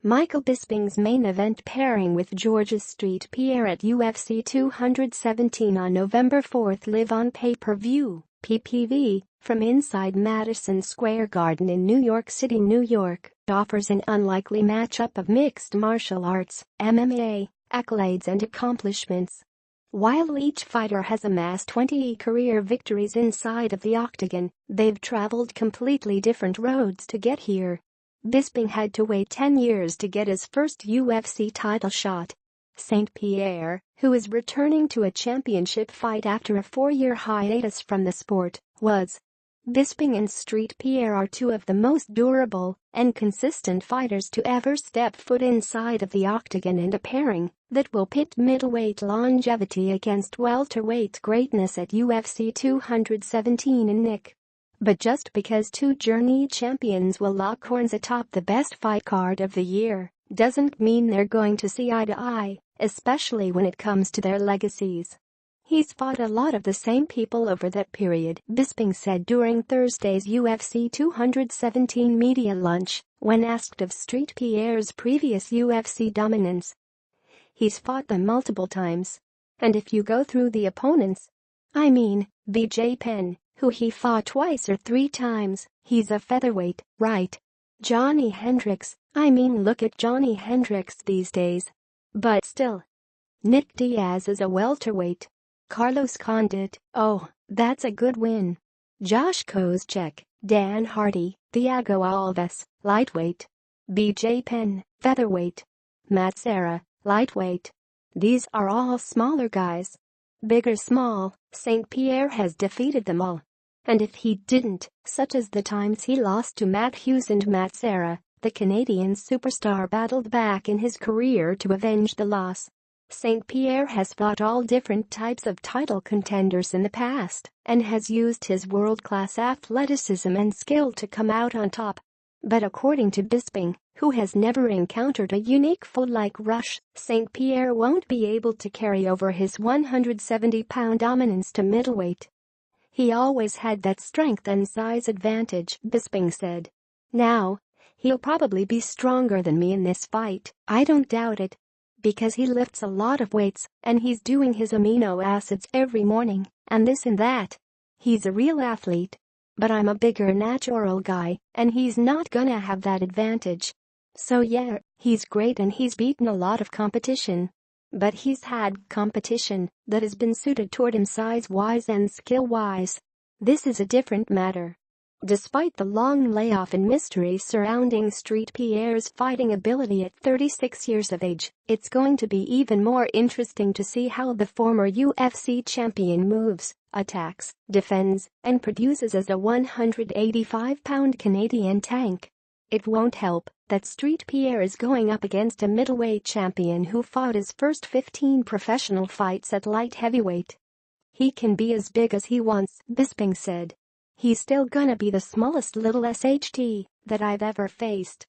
Michael Bisping's main event pairing with Georges St-Pierre at UFC 217 on November 4 live on pay-per-view (PPV) from inside Madison Square Garden in New York City, New York, offers an unlikely matchup of mixed martial arts, MMA, accolades and accomplishments. While each fighter has amassed 20 career victories inside of the octagon, they've traveled completely different roads to get here. Bisping had to wait 10 years to get his first UFC title shot. St-Pierre, who is returning to a championship fight after a 4-year hiatus from the sport, was. Bisping and St-Pierre are two of the most durable and consistent fighters to ever step foot inside of the octagon, and a pairing that will pit middleweight longevity against welterweight greatness at UFC 217 in Nick. But just because two journey champions will lock horns atop the best fight card of the year doesn't mean they're going to see eye to eye, especially when it comes to their legacies. He's fought a lot of the same people over that period, Bisping said during Thursday's UFC 217 media lunch when asked of St-Pierre's previous UFC dominance. He's fought them multiple times. And if you go through the opponents, Bisping, who he fought twice or 3 times, he's a featherweight, right? Johnny Hendricks, look at Johnny Hendricks these days. But still. Nick Diaz is a welterweight. Carlos Condit, oh, that's a good win. Josh Koscheck, Dan Hardy, Thiago Alves, lightweight. Bisping, featherweight. Matt Serra, lightweight. These are all smaller guys. Big or small, St-Pierre has defeated them all. And if he didn't, such as the times he lost to Matt Hughes and Matt Serra, the Canadian superstar battled back in his career to avenge the loss. St-Pierre has fought all different types of title contenders in the past and has used his world-class athleticism and skill to come out on top. But according to Bisping, who has never encountered a unique foe-like rush, St-Pierre won't be able to carry over his 170-pound dominance to middleweight. He always had that strength and size advantage, Bisping said. Now, he'll probably be stronger than me in this fight, I don't doubt it. Because he lifts a lot of weights and he's doing his amino acids every morning and this and that. He's a real athlete. But I'm a bigger natural guy and he's not gonna have that advantage. So yeah, he's great and he's beaten a lot of competition. But he's had competition that has been suited toward him size-wise and skill-wise. This is a different matter. Despite the long layoff and mystery surrounding St-Pierre's fighting ability at 36 years of age, it's going to be even more interesting to see how the former UFC champion moves, attacks, defends, and produces as a 185-pound Canadian tank. It won't help that St-Pierre is going up against a middleweight champion who fought his first 15 professional fights at light heavyweight. He can be as big as he wants, Bisping said. He's still gonna be the smallest little SHT that I've ever faced.